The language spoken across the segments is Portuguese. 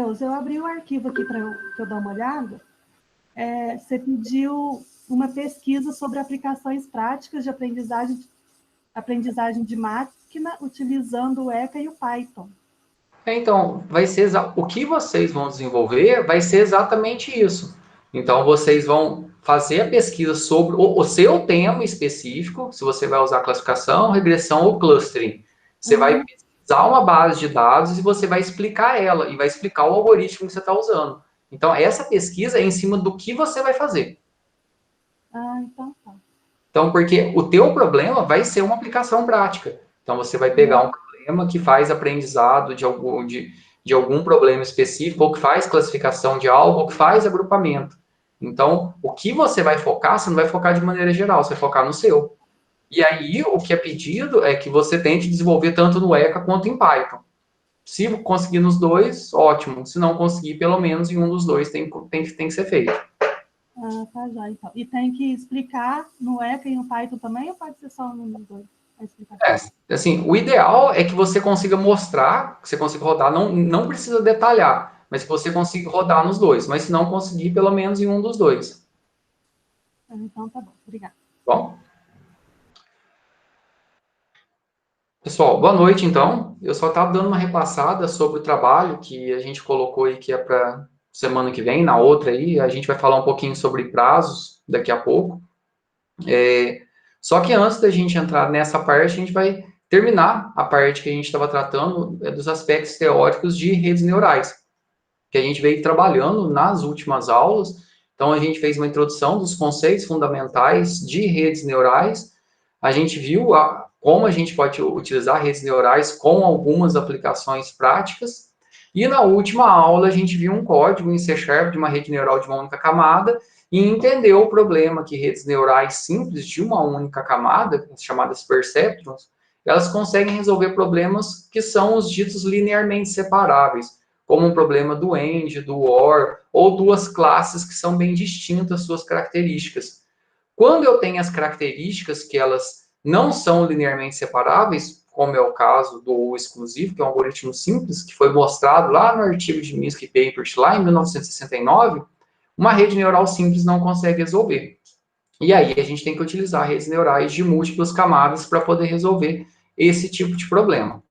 Matheus, eu abri o arquivo aqui para eu dar uma olhada. Você pediu uma pesquisa sobre aplicações práticas de aprendizagem de máquina utilizando o ECA e o Python. Então, vai ser o que vocês vão desenvolver vai ser exatamente isso. Então, vocês vão fazer a pesquisa sobre o seu tema específico, se você vai usar classificação, regressão ou clustering. Você vai pesquisar uma base de dados e você vai explicar ela, e vai explicar o algoritmo que você está usando. Então, essa pesquisa é em cima do que você vai fazer. Então tá. Então, porque o teu problema vai ser uma aplicação prática. Então, você vai pegar um problema que faz aprendizado de algum problema específico, ou que faz classificação de algo, ou que faz agrupamento. Então, o que você vai focar, você não vai focar de maneira geral, você vai focar no seu. E aí, o que é pedido é que você tente desenvolver tanto no ECA quanto em Python. Se conseguir nos dois, ótimo. Se não conseguir, pelo menos em um dos dois tem que ser feito. Tá já, então. E tem que explicar no ECA e no Python também, ou pode ser só um dos dois? Assim, o ideal é que você consiga mostrar, que você consiga rodar, não precisa detalhar, mas que você consiga rodar nos dois. Mas se não conseguir, pelo menos em um dos dois. Então tá bom, obrigada. Bom. Pessoal, boa noite, então. Eu só estava dando uma repassada sobre o trabalho que a gente colocou aí, que é para semana que vem, na outra aí, a gente vai falar um pouquinho sobre prazos daqui a pouco. Só que antes da gente entrar nessa parte, a gente vai terminar a parte que a gente estava tratando dos aspectos teóricos de redes neurais, que a gente veio trabalhando nas últimas aulas. Então, a gente fez uma introdução dos conceitos fundamentais de redes neurais, a gente viu como a gente pode utilizar redes neurais com algumas aplicações práticas, e na última aula a gente viu um código em C# de uma rede neural de uma única camada, e entendeu o problema que redes neurais simples de uma única camada, chamadas perceptrons, elas conseguem resolver problemas que são os ditos linearmente separáveis, como um problema do AND, do OR, ou duas classes que são bem distintas suas características. Quando eu tenho as características que elas não são linearmente separáveis, como é o caso do OR exclusivo, que é um algoritmo simples, que foi mostrado lá no artigo de Minsky Papers, lá em 1969, uma rede neural simples não consegue resolver. E aí a gente tem que utilizar redes neurais de múltiplas camadas para poder resolver esse tipo de problema.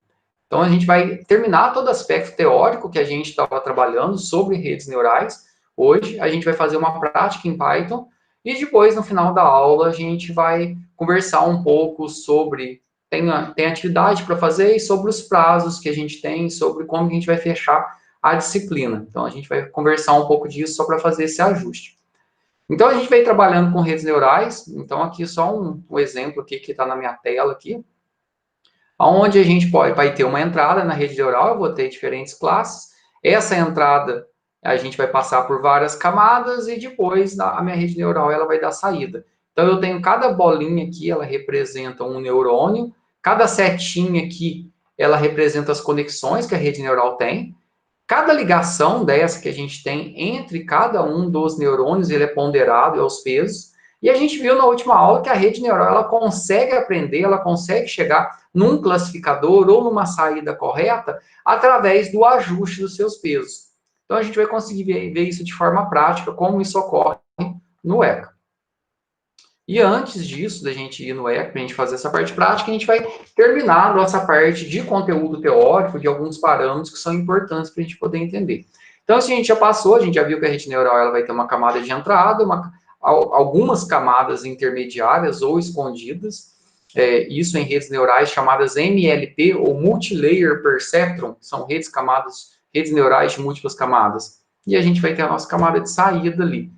Então, a gente vai terminar todo o aspecto teórico que a gente estava trabalhando sobre redes neurais. Hoje, a gente vai fazer uma prática em Python e depois, no final da aula, a gente vai conversar um pouco sobre... Tem atividade para fazer e sobre os prazos que a gente tem, sobre como a gente vai fechar a disciplina. Então, a gente vai conversar um pouco disso só para fazer esse ajuste. Então, a gente vem trabalhando com redes neurais. Então, aqui só um exemplo aqui que está na minha tela aqui, onde a gente vai ter uma entrada na rede neural, eu vou ter diferentes classes. Essa entrada, a gente vai passar por várias camadas e depois a minha rede neural ela vai dar saída. Então, eu tenho cada bolinha aqui, ela representa um neurônio. Cada setinha aqui, ela representa as conexões que a rede neural tem. Cada ligação dessa que a gente tem entre cada um dos neurônios, ele é ponderado aos pesos. E a gente viu na última aula que a rede neural, ela consegue aprender, ela consegue chegar num classificador ou numa saída correta através do ajuste dos seus pesos. Então, a gente vai conseguir ver isso de forma prática, como isso ocorre no ECA. E antes disso, da gente ir no ECA, para a gente fazer essa parte prática, a gente vai terminar a nossa parte de conteúdo teórico, de alguns parâmetros que são importantes para a gente poder entender. Então, se a gente já passou, a gente já viu que a rede neural ela vai ter uma camada de entrada, algumas camadas intermediárias ou escondidas, isso em redes neurais chamadas MLP, ou Multilayer Perceptron, que são redes neurais de múltiplas camadas. E a gente vai ter a nossa camada de saída ali.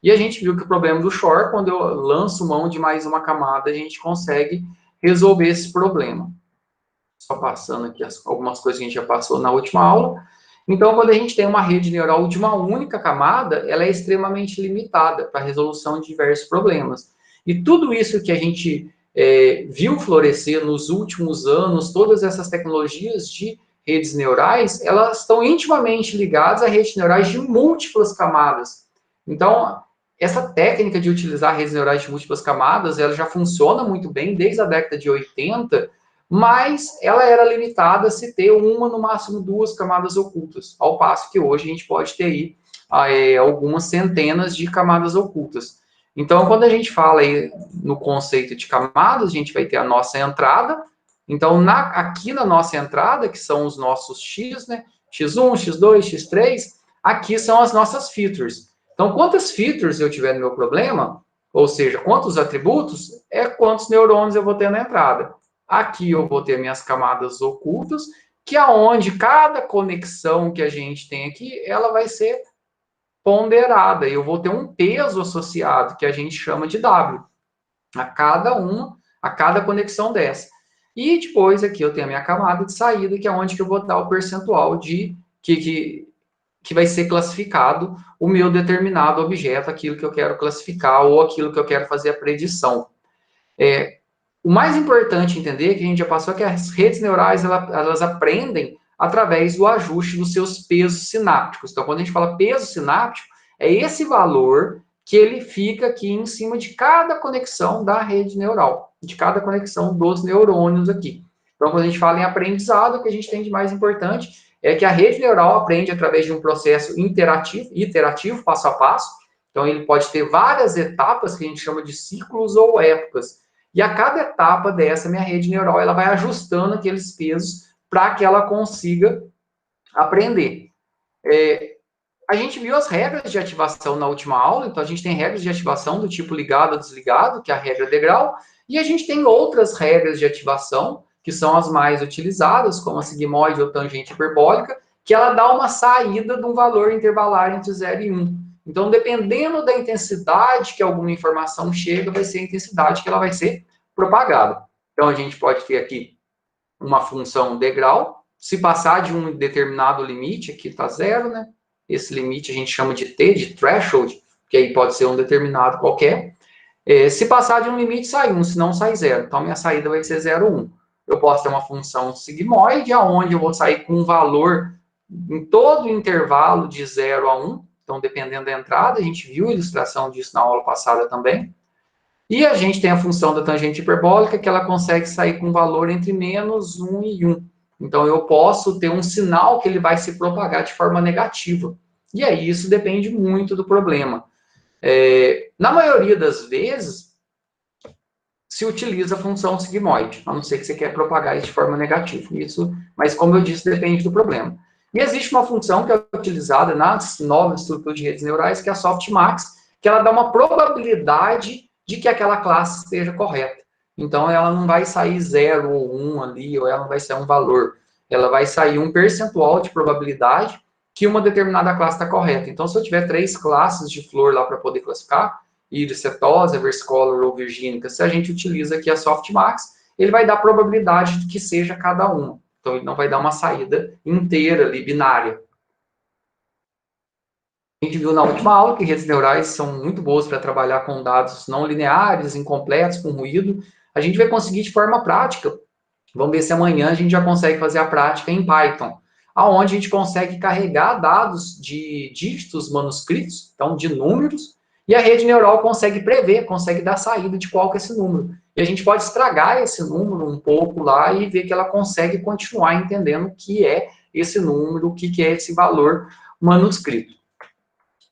E a gente viu que o problema do Shor, quando eu lanço mão de mais uma camada, a gente consegue resolver esse problema. Só passando aqui algumas coisas que a gente já passou na última aula. Então, quando a gente tem uma rede neural de uma única camada, ela é extremamente limitada para a resolução de diversos problemas. E tudo isso que a gente viu florescer nos últimos anos, todas essas tecnologias de redes neurais, elas estão intimamente ligadas a redes neurais de múltiplas camadas. Então, essa técnica de utilizar redes neurais de múltiplas camadas, ela já funciona muito bem desde a década de 80, mas ela era limitada a se ter uma, no máximo 2 camadas ocultas, ao passo que hoje a gente pode ter aí algumas centenas de camadas ocultas. Então, quando a gente fala aí no conceito de camadas, a gente vai ter a nossa entrada. Então, aqui na nossa entrada, que são os nossos X, né? X1, X2, X3, aqui são as nossas features. Então, quantas features eu tiver no meu problema, ou seja, quantos atributos, é quantos neurônios eu vou ter na entrada. Aqui eu vou ter minhas camadas ocultas, que é onde cada conexão que a gente tem aqui, ela vai ser ponderada. Eu vou ter um peso associado, que a gente chama de W, a cada conexão dessa. E depois aqui eu tenho a minha camada de saída, que é onde que eu vou dar o percentual de que vai ser classificado o meu determinado objeto, aquilo que eu quero classificar ou aquilo que eu quero fazer a predição. O mais importante entender, que a gente já passou, é que as redes neurais, elas aprendem através do ajuste dos seus pesos sinápticos. Então, quando a gente fala peso sináptico, é esse valor que ele fica aqui em cima de cada conexão da rede neural, de cada conexão dos neurônios aqui. Então, quando a gente fala em aprendizado, o que a gente tem de mais importante é que a rede neural aprende através de um processo iterativo, passo a passo. Então, ele pode ter várias etapas que a gente chama de ciclos ou épocas. E a cada etapa dessa, minha rede neural, ela vai ajustando aqueles pesos para que ela consiga aprender. A gente viu as regras de ativação na última aula, então a gente tem regras de ativação do tipo ligado ou desligado, que é a regra degrau, e a gente tem outras regras de ativação, que são as mais utilizadas, como a sigmoide ou tangente hiperbólica, que ela dá uma saída de um valor intervalar entre 0 e 1. Então, dependendo da intensidade que alguma informação chega, vai ser a intensidade que ela vai ser propagada. Então, a gente pode ter aqui uma função degrau. Se passar de um determinado limite, aqui está 0, né? Esse limite a gente chama de T, de threshold, que aí pode ser um determinado qualquer. Se passar de um limite, sai 1, se não sai 0. Então, minha saída vai ser 0, 1. Eu posso ter uma função sigmoide, onde eu vou sair com um valor em todo o intervalo de 0 a 1. Então, dependendo da entrada, a gente viu a ilustração disso na aula passada também. E a gente tem a função da tangente hiperbólica, que ela consegue sair com um valor entre menos 1 e 1. Então, eu posso ter um sinal que ele vai se propagar de forma negativa. E aí, isso depende muito do problema. Na maioria das vezes, se utiliza a função sigmoide, a não ser que você quer propagar isso de forma negativa. Mas, como eu disse, depende do problema. E existe uma função que é utilizada nas novas estruturas de redes neurais, que é a softmax, que ela dá uma probabilidade de que aquela classe esteja correta. Então, ela não vai sair 0 ou 1 ali, ou ela não vai sair um valor. Ela vai sair um percentual de probabilidade que uma determinada classe está correta. Então, se eu tiver 3 classes de flor lá para poder classificar, íris setosa, versicolor ou virgínica, se a gente utiliza aqui a softmax, ele vai dar probabilidade de que seja cada uma. Então, ele não vai dar uma saída inteira ali, binária. A gente viu na última aula que redes neurais são muito boas para trabalhar com dados não lineares, incompletos, com ruído. A gente vai conseguir de forma prática. Vamos ver se amanhã a gente já consegue fazer a prática em Python, aonde a gente consegue carregar dados de dígitos manuscritos, então de números, e a rede neural consegue prever, consegue dar saída de qual que é esse número. E a gente pode estragar esse número um pouco lá e ver que ela consegue continuar entendendo o que é esse número, o que é esse valor manuscrito.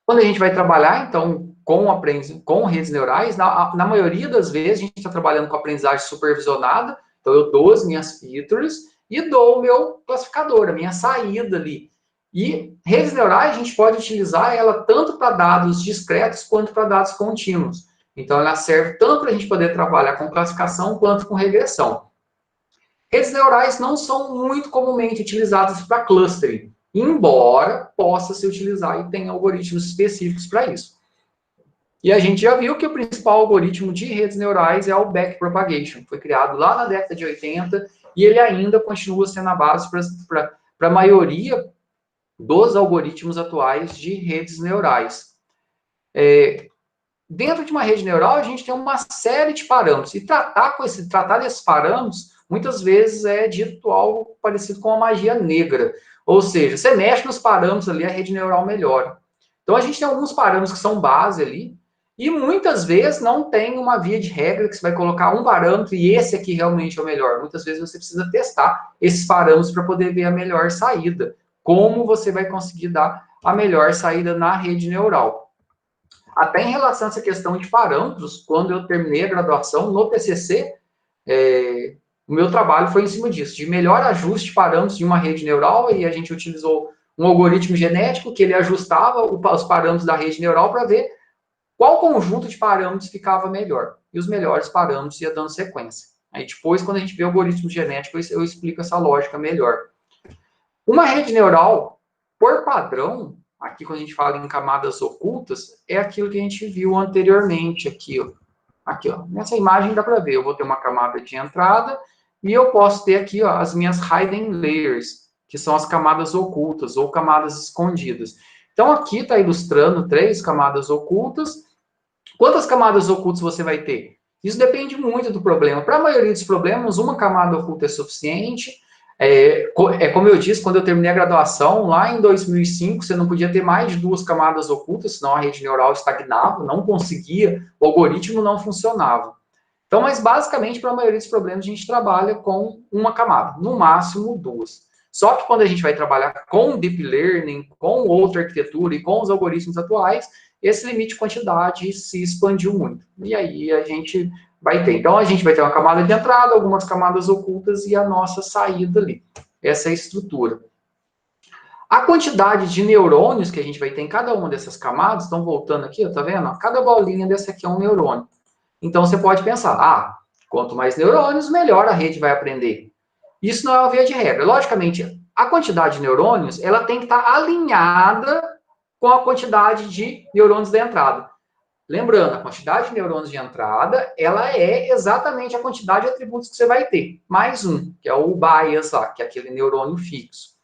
Quando a gente vai trabalhar, então, com redes neurais, na maioria das vezes, a gente está trabalhando com aprendizagem supervisionada, então eu dou as minhas features e dou o meu classificador, a minha saída ali. E redes neurais, a gente pode utilizar ela tanto para dados discretos quanto para dados contínuos. Então, ela serve tanto para a gente poder trabalhar com classificação quanto com regressão. Redes neurais não são muito comumente utilizadas para clustering, embora possa se utilizar e tem algoritmos específicos para isso. E a gente já viu que o principal algoritmo de redes neurais é o backpropagation. Foi criado lá na década de 80 e ele ainda continua sendo a base para a maioria dos algoritmos atuais de redes neurais. Dentro de uma rede neural, a gente tem uma série de parâmetros. E tratar desses parâmetros, muitas vezes é dito algo parecido com a magia negra. Ou seja, você mexe nos parâmetros ali, a rede neural melhora. Então, a gente tem alguns parâmetros que são base ali, E muitas vezes não tem uma via de regra que você vai colocar um parâmetro e esse aqui realmente é o melhor. Muitas vezes você precisa testar esses parâmetros para poder ver a melhor saída. Como você vai conseguir dar a melhor saída na rede neural. Até em relação a essa questão de parâmetros, quando eu terminei a graduação no TCC, o meu trabalho foi em cima disso, de melhor ajuste de parâmetros de uma rede neural, e a gente utilizou um algoritmo genético que ele ajustava os parâmetros da rede neural para ver qual conjunto de parâmetros ficava melhor. E os melhores parâmetros ia dando sequência. Aí depois, quando a gente vê o algoritmo genético, eu explico essa lógica melhor. Uma rede neural, por padrão, aqui quando a gente fala em camadas ocultas, é aquilo que a gente viu anteriormente aqui, ó. Aqui, ó. Nessa imagem dá para ver, eu vou ter uma camada de entrada e eu posso ter aqui, ó, as minhas hidden layers, que são as camadas ocultas ou camadas escondidas. Então, aqui está ilustrando 3 camadas ocultas. Quantas camadas ocultas você vai ter? Isso depende muito do problema. Para a maioria dos problemas, uma camada oculta é suficiente. Como eu disse, quando eu terminei a graduação, lá em 2005, você não podia ter mais de 2 camadas ocultas, senão a rede neural estagnava, não conseguia, o algoritmo não funcionava. Então, mas basicamente, para a maioria dos problemas, a gente trabalha com uma camada, no máximo 2. Só que quando a gente vai trabalhar com Deep Learning, com outra arquitetura e com os algoritmos atuais, esse limite de quantidade se expandiu muito. E aí a gente vai ter. Então, a gente vai ter uma camada de entrada, algumas camadas ocultas e a nossa saída ali. Essa é a estrutura. A quantidade de neurônios que a gente vai ter em cada uma dessas camadas, estão voltando aqui, ó, tá vendo? Cada bolinha dessa aqui é um neurônio. Então, você pode pensar, quanto mais neurônios, melhor a rede vai aprender. Isso não é uma via de regra. Logicamente, a quantidade de neurônios, ela tem que estar alinhada com a quantidade de neurônios da entrada. Lembrando, a quantidade de neurônios de entrada, ela é exatamente a quantidade de atributos que você vai ter. Mais um, que é o bias lá, que é aquele neurônio fixo.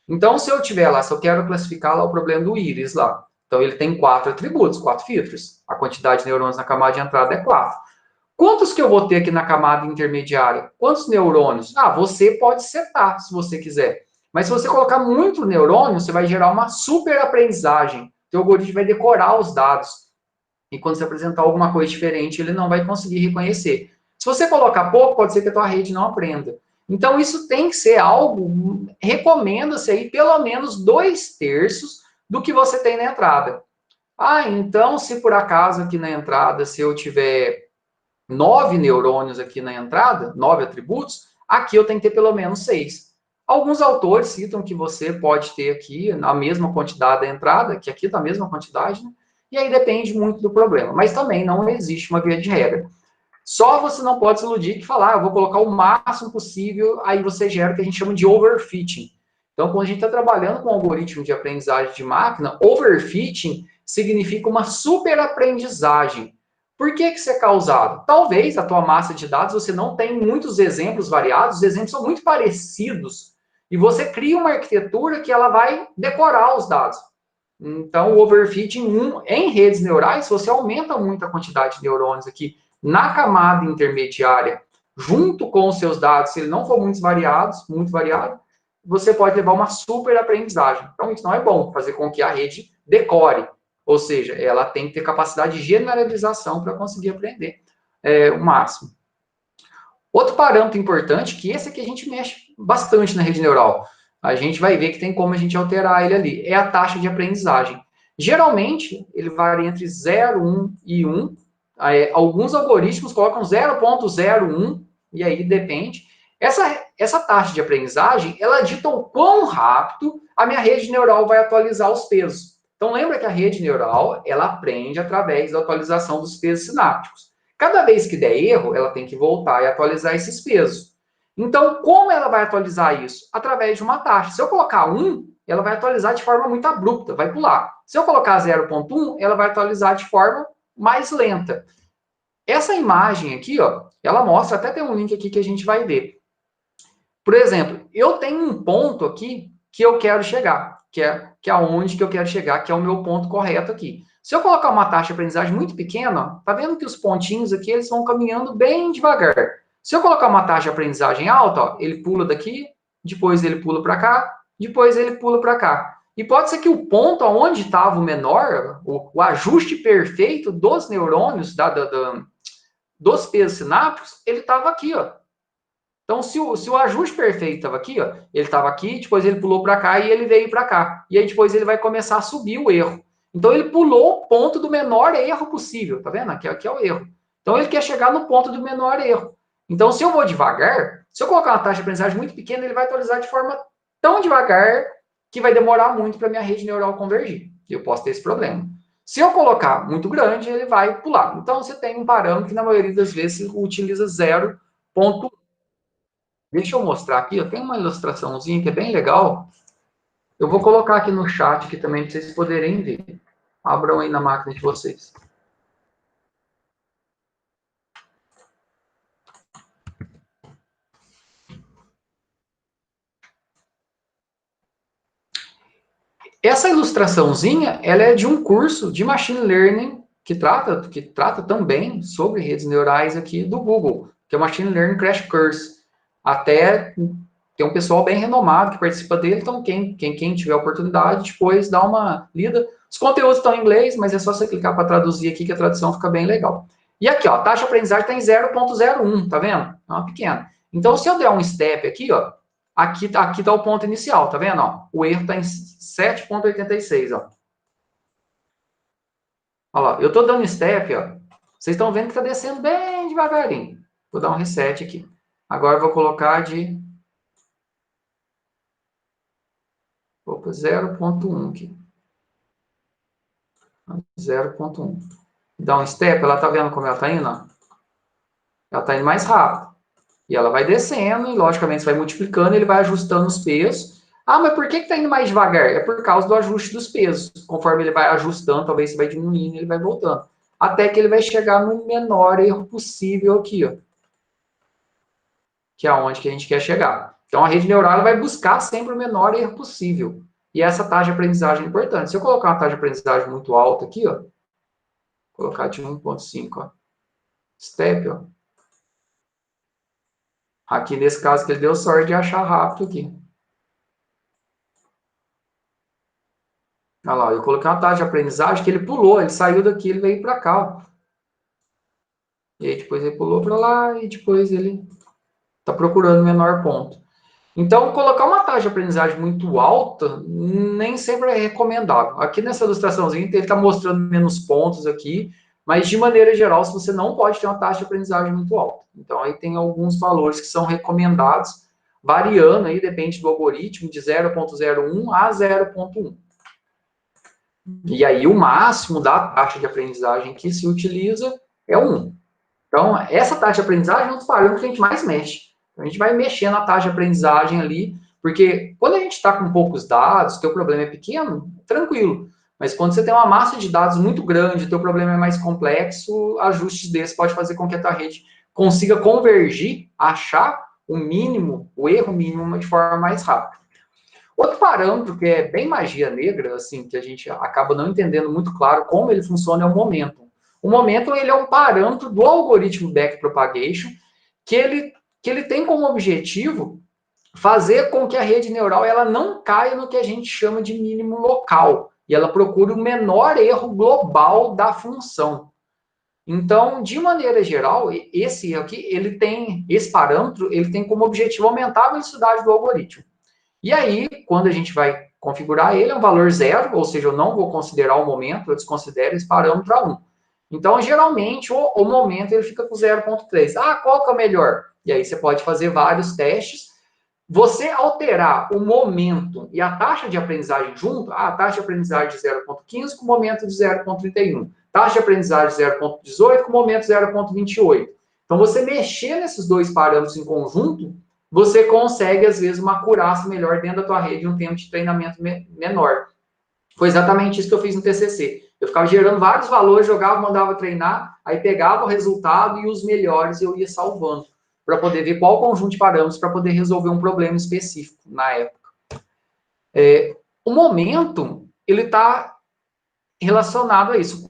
Então, se eu tiver lá, se eu quero classificar lá o problema do íris lá, então ele tem 4 atributos, 4 filtros. A quantidade de neurônios na camada de entrada é 4. Quantos que eu vou ter aqui na camada intermediária? Quantos neurônios? Você pode setar, se você quiser. Mas se você colocar muito neurônio, você vai gerar uma super aprendizagem. O algoritmo vai decorar os dados. E quando você apresentar alguma coisa diferente, ele não vai conseguir reconhecer. Se você colocar pouco, pode ser que a tua rede não aprenda. Então, isso tem que ser algo, recomenda-se aí pelo menos 2/3 do que você tem na entrada. Então, se por acaso aqui na entrada, se eu tiver 9 neurônios aqui na entrada, 9 atributos, aqui eu tenho que ter pelo menos 6. Alguns autores citam que você pode ter aqui a mesma quantidade da entrada, que aqui está a mesma quantidade, né? E aí depende muito do problema. Mas também não existe uma via de regra. Só você não pode se iludir que falar, eu vou colocar o máximo possível, aí você gera o que a gente chama de overfitting. Então, quando a gente está trabalhando com um algoritmo de aprendizagem de máquina, overfitting significa uma superaprendizagem. Por que isso é causado? Talvez a tua massa de dados você não tem muitos exemplos variados, os exemplos são muito parecidos, e você cria uma arquitetura que ela vai decorar os dados. Então, o overfitting em redes neurais, se você aumenta muito a quantidade de neurônios aqui na camada intermediária, junto com os seus dados, se ele não for muito variado, você pode levar uma super aprendizagem. Então, isso não é bom, fazer com que a rede decore. Ou seja, ela tem que ter capacidade de generalização para conseguir aprender o máximo. Outro parâmetro importante, que esse aqui a gente mexe bastante na rede neural, a gente vai ver que tem como a gente alterar ele ali, é a taxa de aprendizagem. Geralmente, ele varia entre 0, 1 e 1. Alguns algoritmos colocam 0,01, e aí depende. Essa taxa de aprendizagem, ela dita o quão rápido a minha rede neural vai atualizar os pesos. Então, lembra que a rede neural, ela aprende através da atualização dos pesos sinápticos. Cada vez que der erro, ela tem que voltar e atualizar esses pesos. Então, como ela vai atualizar isso? Através de uma taxa. Se eu colocar 1, ela vai atualizar de forma muito abrupta, vai pular. Se eu colocar 0,1, ela vai atualizar de forma mais lenta. Essa imagem aqui, ó, ela mostra, até tem um link aqui que a gente vai ver. Por exemplo, eu tenho um ponto aqui que eu quero chegar, que é aonde que eu quero chegar, que é o meu ponto correto aqui. Se eu colocar uma taxa de aprendizagem muito pequena, tá vendo que os pontinhos aqui, eles vão caminhando bem devagar. Se eu colocar uma taxa de aprendizagem alta, ó, ele pula daqui, depois ele pula para cá, depois ele pula para cá. E pode ser que o ponto onde estava o menor, o ajuste perfeito dos neurônios, dos pesos sinápticos, ele estava aqui, ó. Então, se o ajuste perfeito estava aqui, ó, ele estava aqui, depois ele pulou para cá e ele veio para cá. E aí depois ele vai começar a subir o erro. Então, ele pulou o ponto do menor erro possível, tá vendo? Aqui é o erro. Então, ele quer chegar no ponto do menor erro. Então, se eu vou devagar, se eu colocar uma taxa de aprendizagem muito pequena, ele vai atualizar de forma tão devagar que vai demorar muito para minha rede neural convergir. E eu posso ter esse problema. Se eu colocar muito grande, ele vai pular. Então, você tem um parâmetro que, na maioria das vezes, utiliza 0,1. Deixa eu mostrar aqui, eu tenho uma ilustraçãozinha que é bem legal. Eu vou colocar aqui no chat aqui também, para vocês poderem ver. Abram aí na máquina de vocês. Essa ilustraçãozinha, ela é de um curso de Machine Learning que trata também sobre redes neurais aqui do Google, que é o Machine Learning Crash Course. Até tem um pessoal bem renomado que participa dele, então quem tiver oportunidade, depois dá uma lida. Os conteúdos estão em inglês, mas é só você clicar para traduzir aqui que a tradução fica bem legal. E aqui, ó, a taxa de aprendizagem está em 0,01, tá vendo? É uma pequena. Então, se eu der um step aqui, ó, aqui tá o ponto inicial, tá vendo? Ó? O erro está em 7,86, ó. Olha lá, eu estou dando step, ó. Vocês estão vendo que está descendo bem devagarinho. Vou dar um reset aqui. Agora eu vou colocar de 0,1 aqui. 0,1. Dá um step, ela tá vendo como ela tá indo? Ó? Ela tá indo mais rápido. E ela vai descendo, e logicamente você vai multiplicando, ele vai ajustando os pesos. Ah, mas por que tá indo mais devagar? É por causa do ajuste dos pesos. Conforme ele vai ajustando, talvez você vai diminuindo, ele vai voltando. Até que ele vai chegar no menor erro possível aqui, ó. Que é aonde que a gente quer chegar. Então, a rede neural vai buscar sempre o menor erro possível. E essa taxa de aprendizagem é importante. Se eu colocar uma taxa de aprendizagem muito alta aqui, ó, colocar de 1,5, ó, step, ó. Aqui, nesse caso, que ele deu sorte de achar rápido aqui. Olha lá, eu coloquei uma taxa de aprendizagem que ele pulou, ele saiu daqui, ele veio para cá, ó. E aí, depois ele pulou para lá, e depois ele está procurando o menor ponto. Então, colocar uma taxa de aprendizagem muito alta nem sempre é recomendável. Aqui nessa ilustraçãozinha, ele está mostrando menos pontos aqui, mas de maneira geral, se você não pode ter uma taxa de aprendizagem muito alta. Então, aí tem alguns valores que são recomendados, variando aí, depende do algoritmo, de 0,01 a 0,1. E aí, o máximo da taxa de aprendizagem que se utiliza é 1. Então, essa taxa de aprendizagem é um dos parâmetros que a gente mais mexe. A gente vai mexer na taxa de aprendizagem ali, porque quando a gente está com poucos dados, o teu problema é pequeno, tranquilo. Mas quando você tem uma massa de dados muito grande, o teu problema é mais complexo, ajustes desses pode fazer com que a tua rede consiga convergir, achar o mínimo, o erro mínimo de forma mais rápida. Outro parâmetro que é bem magia negra, assim, que a gente acaba não entendendo muito claro como ele funciona é o momento. O momento, ele é um parâmetro do algoritmo backpropagation que ele tem como objetivo fazer com que a rede neural ela não caia no que a gente chama de mínimo local, e ela procura o menor erro global da função. Então, de maneira geral, esse aqui, esse parâmetro, ele tem como objetivo aumentar a velocidade do algoritmo. E aí, quando a gente vai configurar ele, é um valor 0, ou seja, eu não vou considerar o momento, eu desconsidero esse parâmetro a 1. Então, geralmente, o momento ele fica com 0,3. Ah, qual que é o melhor? E aí você pode fazer vários testes. Você alterar o momento e a taxa de aprendizagem junto, a taxa de aprendizagem de 0,15 com o momento de 0,31. Taxa de aprendizagem de 0,18 com o momento de 0,28. Então, você mexer nesses dois parâmetros em conjunto, você consegue, às vezes, uma acurácia melhor dentro da tua rede e um tempo de treinamento menor. Foi exatamente isso que eu fiz no TCC. Eu ficava gerando vários valores, jogava, mandava treinar, aí pegava o resultado e os melhores eu ia salvando, para poder ver qual conjunto de parâmetros para poder resolver um problema específico na época. O momento, ele está relacionado a isso.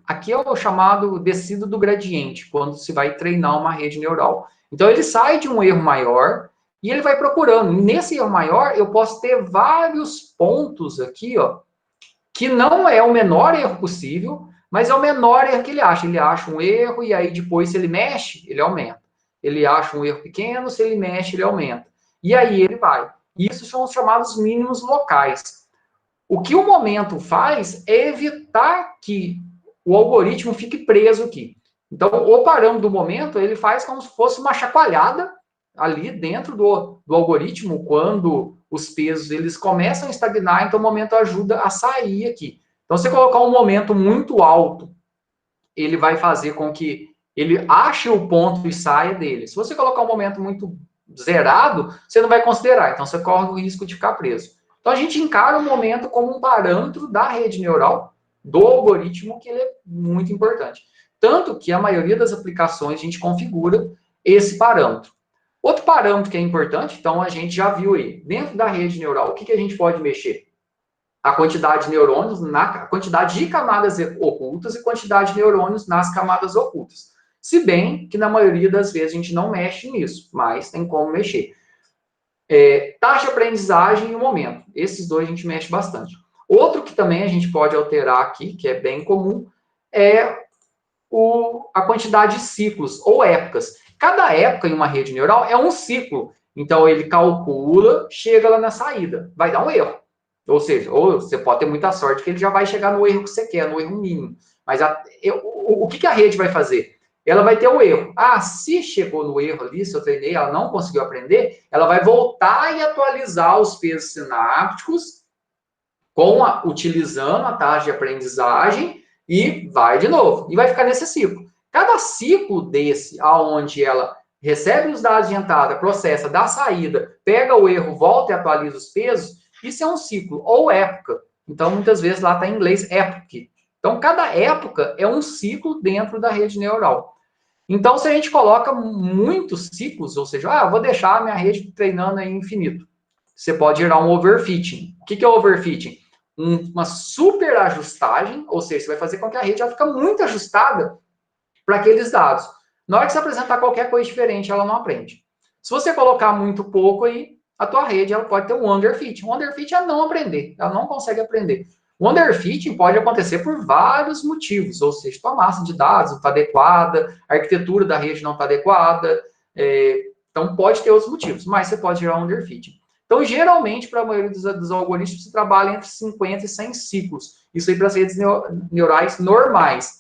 Aqui é o chamado descida do gradiente, quando se vai treinar uma rede neural. Então, ele sai de um erro maior E ele vai procurando. Nesse erro maior, eu posso ter vários pontos aqui, ó, que não é o menor erro possível, mas é o menor erro que ele acha. Ele acha um erro e aí depois, se ele mexe, ele aumenta. Ele acha um erro pequeno, se ele mexe, ele aumenta. E aí ele vai. Isso são os chamados mínimos locais. O que o momento faz é evitar que o algoritmo fique preso aqui. Então, o parâmetro do momento, ele faz como se fosse uma chacoalhada ali dentro do algoritmo, quando os pesos eles começam a estagnar, então o momento ajuda a sair aqui. Então, se você colocar um momento muito alto, ele vai fazer com que ele ache o ponto e saia dele. Se você colocar um momento muito zerado, você não vai considerar, então você corre o risco de ficar preso. Então, a gente encara o momento como um parâmetro da rede neural, do algoritmo, que ele é muito importante. Tanto que a maioria das aplicações a gente configura esse parâmetro. Outro parâmetro que é importante, então a gente já viu aí, dentro da rede neural, o que a gente pode mexer? A quantidade de neurônios, a quantidade de camadas ocultas e quantidade de neurônios nas camadas ocultas. Se bem que na maioria das vezes a gente não mexe nisso, mas tem como mexer. Taxa de aprendizagem e o momento. Esses dois a gente mexe bastante. Outro que também a gente pode alterar aqui, que é bem comum, é a quantidade de ciclos ou épocas. Cada época em uma rede neural é um ciclo. Então, ele calcula, chega lá na saída. Vai dar um erro. Ou seja, ou você pode ter muita sorte que ele já vai chegar no erro que você quer, no erro mínimo. Mas o que a rede vai fazer? Ela vai ter o erro. Se chegou no erro ali, se eu treinei, ela não conseguiu aprender, ela vai voltar e atualizar os pesos sinápticos utilizando a taxa de aprendizagem e vai de novo. E vai ficar nesse ciclo. Cada ciclo desse, aonde ela recebe os dados de entrada, processa, dá saída, pega o erro, volta e atualiza os pesos, isso é um ciclo, ou época. Então, muitas vezes lá está em inglês epoch. Então, cada época é um ciclo dentro da rede neural. Então, se a gente coloca muitos ciclos, ou seja, eu vou deixar a minha rede treinando aí infinito, você pode gerar um overfitting. O que é overfitting? Uma super ajustagem, ou seja, você vai fazer com que a rede ela fique muito ajustada para aqueles dados. Na hora que você apresentar qualquer coisa diferente, ela não aprende. Se você colocar muito pouco aí, a tua rede ela pode ter um underfitting. O underfitting é não aprender, ela não consegue aprender. O underfitting pode acontecer por vários motivos, ou seja, tua massa de dados não está adequada, a arquitetura da rede não está adequada, então pode ter outros motivos, mas você pode gerar um underfitting. Então, geralmente, para a maioria dos algoritmos, você trabalha entre 50 e 100 ciclos. Isso aí para as redes neurais normais.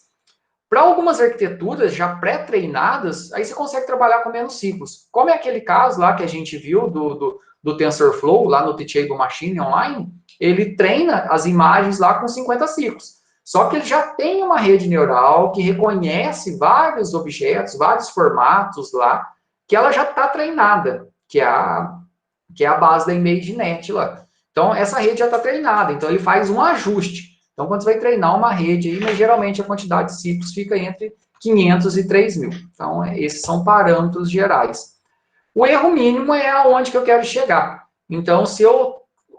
Para algumas arquiteturas já pré-treinadas, aí você consegue trabalhar com menos ciclos. Como é aquele caso lá que a gente viu do TensorFlow, lá no Teachable Machine Online, ele treina as imagens lá com 50 ciclos. Só que ele já tem uma rede neural que reconhece vários objetos, vários formatos lá, que ela já está treinada, que é a base da ImageNet lá. Então, essa rede já está treinada, então ele faz um ajuste. Então, quando você vai treinar uma rede aí, mas geralmente a quantidade de ciclos fica entre 500 e 3.000. Então, esses são parâmetros gerais. O erro mínimo é aonde que eu quero chegar. Então,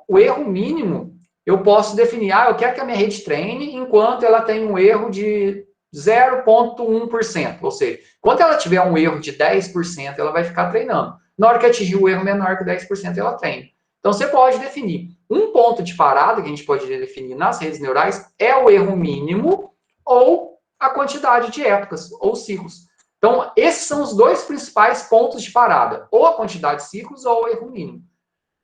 o erro mínimo, eu posso definir, eu quero que a minha rede treine enquanto ela tem um erro de 0,1%. Ou seja, quando ela tiver um erro de 10%, ela vai ficar treinando. Na hora que atingir o erro menor que 10%, ela treina. Então, você pode definir um ponto de parada, que a gente pode definir nas redes neurais, é o erro mínimo ou a quantidade de épocas ou ciclos. Então, esses são os dois principais pontos de parada, ou a quantidade de ciclos ou o erro mínimo.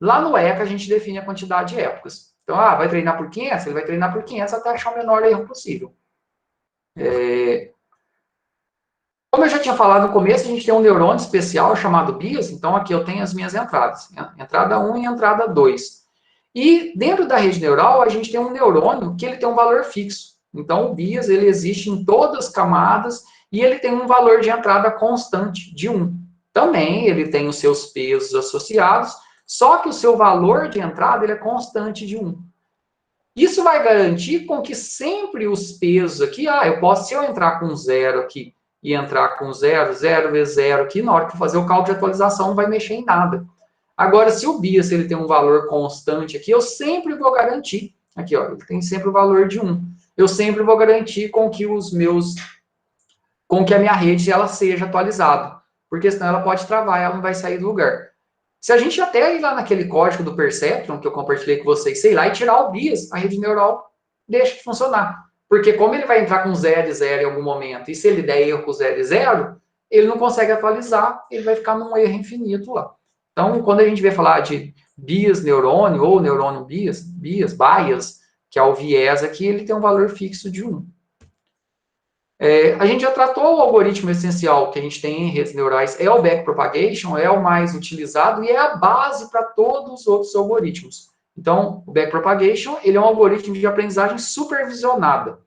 Lá no ECA, a gente define a quantidade de épocas. Então, vai treinar por 500? Ele vai treinar por 500 até achar o menor erro possível. Como eu já tinha falado no começo, a gente tem um neurônio especial chamado BIAS, então aqui eu tenho as minhas entradas, entrada 1 e entrada 2. E dentro da rede neural, a gente tem um neurônio que ele tem um valor fixo. Então, o BIAS, ele existe em todas as camadas e ele tem um valor de entrada constante de 1. Também ele tem os seus pesos associados, só que o seu valor de entrada ele é constante de 1. Isso vai garantir com que sempre os pesos aqui, se eu entrar com 0 aqui e entrar com 0, 0 vezes 0 aqui, na hora que eu fazer o cálculo de atualização, não vai mexer em nada. Agora, se o BIAS ele tem um valor constante aqui, eu sempre vou garantir, aqui, ele tem sempre o valor de 1. Eu sempre vou garantir com que a minha rede ela seja atualizada, porque senão ela pode travar, ela não vai sair do lugar. Se a gente até ir lá naquele código do Perceptron, que eu compartilhei com vocês, sei lá, e tirar o BIAS, a rede neural deixa de funcionar. Porque como ele vai entrar com 0 e 0 em algum momento, e se ele der erro com 0 e 0, ele não consegue atualizar, ele vai ficar num erro infinito lá. Então, quando a gente vê falar de BIAS neurônio, ou neurônio BIAS, bias, que é o viés aqui, ele tem um valor fixo de 1. A gente já tratou o algoritmo essencial que a gente tem em redes neurais, é o backpropagation, é o mais utilizado e é a base para todos os outros algoritmos. Então, o backpropagation, ele é um algoritmo de aprendizagem supervisionada.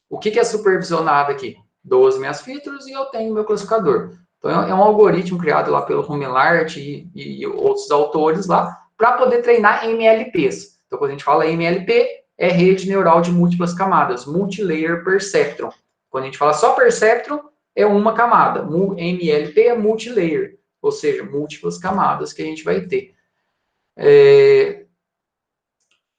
O que é supervisionado aqui? 12 minhas features e eu tenho meu classificador. Então, é um algoritmo criado lá pelo Rummelart e outros autores lá, para poder treinar MLPs. Então, quando a gente fala MLP, é rede neural de múltiplas camadas, Multilayer Perceptron. Quando a gente fala só Perceptron, é uma camada. MLP é multilayer, ou seja, múltiplas camadas que a gente vai ter.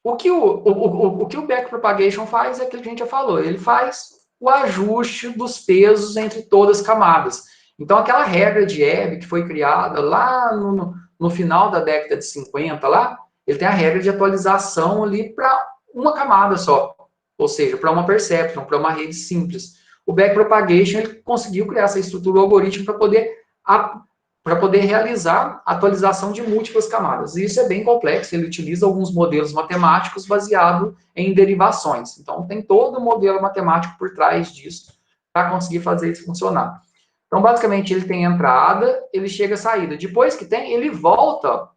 O que o backpropagation faz é aquilo que a gente já falou. Ele faz o ajuste dos pesos entre todas as camadas. Então, aquela regra de Hebb que foi criada lá no final da década de 50, lá, ele tem a regra de atualização ali para uma camada só. Ou seja, para uma perceptron, para uma rede simples. O backpropagation, ele conseguiu criar essa estrutura do algoritmo para poder realizar a atualização de múltiplas camadas. E isso é bem complexo, ele utiliza alguns modelos matemáticos baseados em derivações. Então, tem todo o modelo matemático por trás disso para conseguir fazer isso funcionar. Então, basicamente, ele tem entrada, ele chega a saída. Depois que tem, ele volta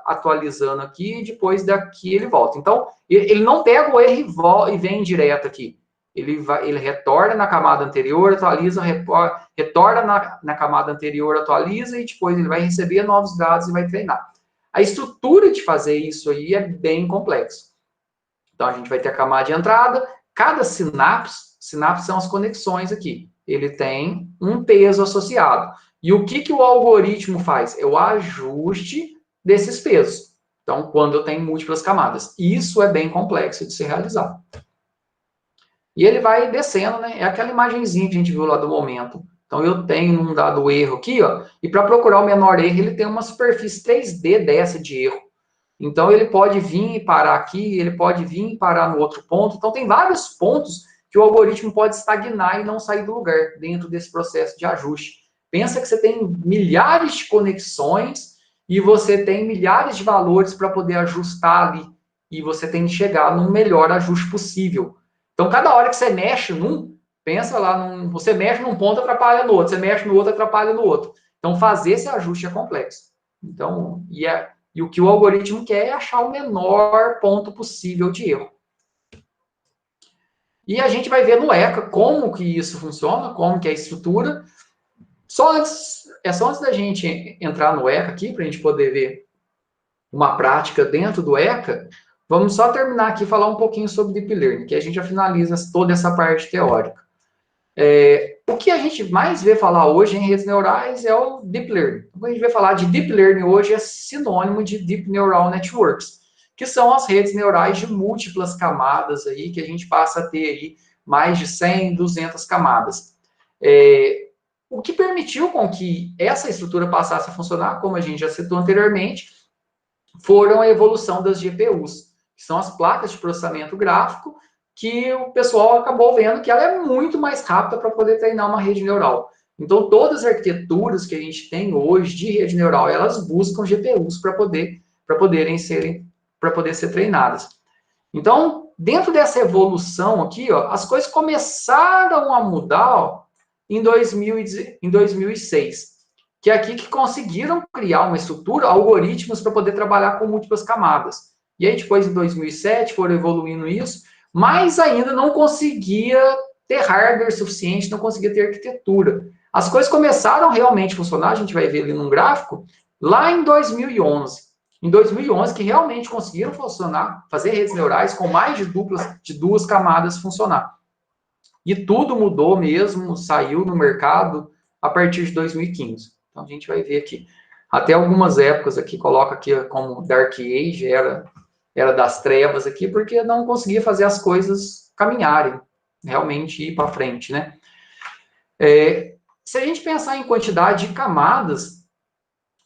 atualizando aqui, e depois daqui ele volta. Então, ele não pega o erro e vem direto aqui. Ele retorna na camada anterior, atualiza, retorna na camada anterior, atualiza, e depois ele vai receber novos dados e vai treinar. A estrutura de fazer isso aí é bem complexo. Então, a gente vai ter a camada de entrada, cada sinapse são as conexões aqui. Ele tem um peso associado. E o que o algoritmo faz? É o ajuste desses pesos. Então, quando eu tenho múltiplas camadas. Isso é bem complexo de se realizar. E ele vai descendo, né? É aquela imagenzinha que a gente viu lá do momento. Então, eu tenho um dado erro aqui, ó, e para procurar o menor erro, ele tem uma superfície 3D dessa de erro. Então, ele pode vir e parar aqui, ele pode vir e parar no outro ponto. Então, tem vários pontos que o algoritmo pode estagnar e não sair do lugar dentro desse processo de ajuste. Pensa que você tem milhares de conexões e você tem milhares de valores para poder ajustar ali. E você tem que chegar no melhor ajuste possível. Então, cada hora que você mexe pensa lá, você mexe num ponto, atrapalha no outro. Você mexe no outro, atrapalha no outro. Então, fazer esse ajuste é complexo. Então, e o que o algoritmo quer é achar o menor ponto possível de erro. E a gente vai ver no ECA como que isso funciona, como que é a estrutura. Só antes da gente entrar no ECA aqui, para a gente poder ver uma prática dentro do ECA, vamos só terminar aqui e falar um pouquinho sobre Deep Learning, que a gente já finaliza toda essa parte teórica. O que a gente mais vê falar hoje em redes neurais é o Deep Learning. Quando a gente vê falar de Deep Learning hoje é sinônimo de Deep Neural Networks, que são as redes neurais de múltiplas camadas aí, que a gente passa a ter aí mais de 100, 200 camadas. O que permitiu com que essa estrutura passasse a funcionar, como a gente já citou anteriormente, foram a evolução das GPUs, que são as placas de processamento gráfico, que o pessoal acabou vendo que ela é muito mais rápida para poder treinar uma rede neural. Então, todas as arquiteturas que a gente tem hoje de rede neural, elas buscam GPUs para poder ser treinadas. Então, dentro dessa evolução aqui, ó, as coisas começaram a mudar, ó, em 2006, que é aqui que conseguiram criar uma estrutura, algoritmos para poder trabalhar com múltiplas camadas. E aí, depois, em 2007, foram evoluindo isso, mas ainda não conseguia ter hardware suficiente, não conseguia ter arquitetura. As coisas começaram realmente a funcionar, a gente vai ver ali num gráfico, lá em 2011. Em 2011, que realmente conseguiram funcionar, fazer redes neurais com mais de duas camadas funcionar. E tudo mudou mesmo, saiu no mercado a partir de 2015. Então, a gente vai ver aqui. Até algumas épocas aqui, coloca aqui como Dark Age, era das trevas aqui, porque não conseguia fazer as coisas caminharem, realmente ir para frente, né? Se a gente pensar em quantidade de camadas,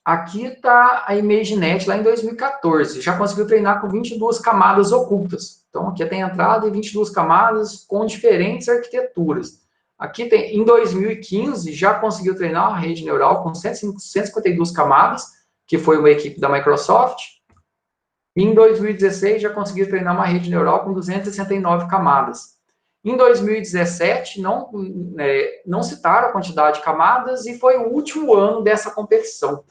Aqui está a ImageNet lá em 2014. Já conseguiu treinar com 22 camadas ocultas. Então, aqui tem entrada e 22 camadas com diferentes arquiteturas. Aqui tem, em 2015, já conseguiu treinar uma rede neural com 152 camadas, que foi uma equipe da Microsoft. E em 2016, já conseguiu treinar uma rede neural com 269 camadas. Em 2017, não citaram a quantidade de camadas e foi o último ano dessa competição.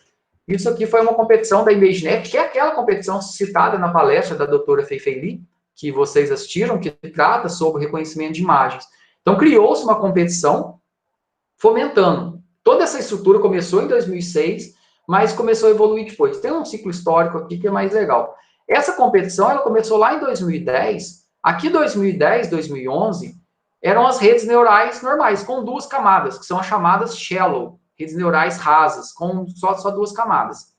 Isso aqui foi uma competição da ImageNet, que é aquela competição citada na palestra da doutora Fei-Fei Li, que vocês assistiram, que trata sobre reconhecimento de imagens. Então, criou-se uma competição fomentando. Toda essa estrutura começou em 2006, mas começou a evoluir depois. Tem um ciclo histórico aqui que é mais legal. Essa competição, ela começou lá em 2010. Aqui, 2010, 2011, eram as redes neurais normais, com duas camadas, que são as chamadas shallow, redes neurais rasas, com só duas camadas.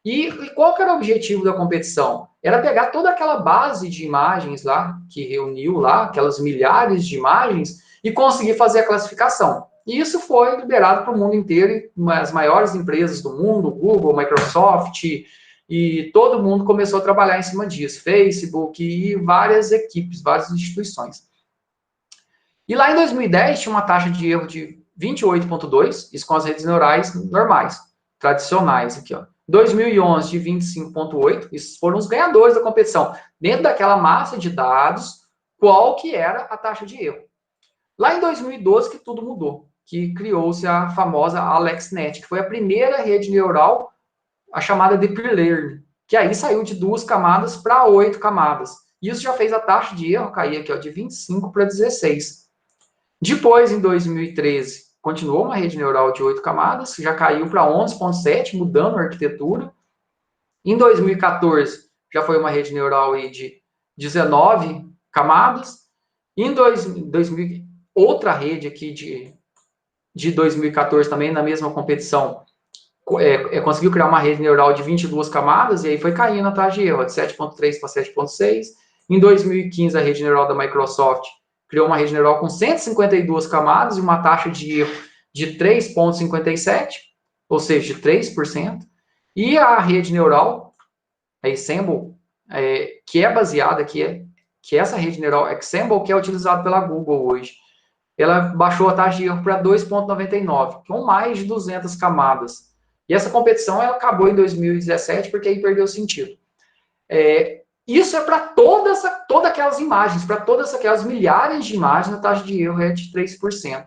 E qual que era o objetivo da competição? Era pegar toda aquela base de imagens lá, que reuniu lá, aquelas milhares de imagens, e conseguir fazer a classificação. E isso foi liberado para o mundo inteiro, e as maiores empresas do mundo, Google, Microsoft, e todo mundo começou a trabalhar em cima disso, Facebook e várias equipes, várias instituições. E lá em 2010 tinha uma taxa de erro de 28,2, isso com as redes neurais normais, tradicionais aqui, ó. 2011 de 25,8, esses foram os ganhadores da competição. Dentro daquela massa de dados, qual que era a taxa de erro? Lá em 2012 que tudo mudou, que criou-se a famosa AlexNet, que foi a primeira rede neural, a chamada Deep Learning, que aí saiu de 2 camadas para 8 camadas. Isso já fez a taxa de erro cair aqui, ó, de 25 para 16. Depois, em 2013, continuou uma rede neural de 8 camadas, já caiu para 11,7, mudando a arquitetura. Em 2014, já foi uma rede neural aí de 19 camadas. Em 2000, outra rede aqui de 2014 também, na mesma competição, conseguiu criar uma rede neural de 22 camadas, e aí foi caindo a taxa de erro, de 7,3 para 7,6. Em 2015, a rede neural da Microsoft criou uma rede neural com 152 camadas e uma taxa de erro de 3,57, ou seja, de 3%. E a rede neural, a Ensemble, que é baseada, que é essa rede neural Ensemble, que é utilizada pela Google hoje, ela baixou a taxa de erro para 2,99, com mais de 200 camadas. E essa competição ela acabou em 2017, porque aí perdeu sentido. Isso é para todas aquelas imagens, para todas aquelas milhares de imagens, a taxa de erro é de 3%.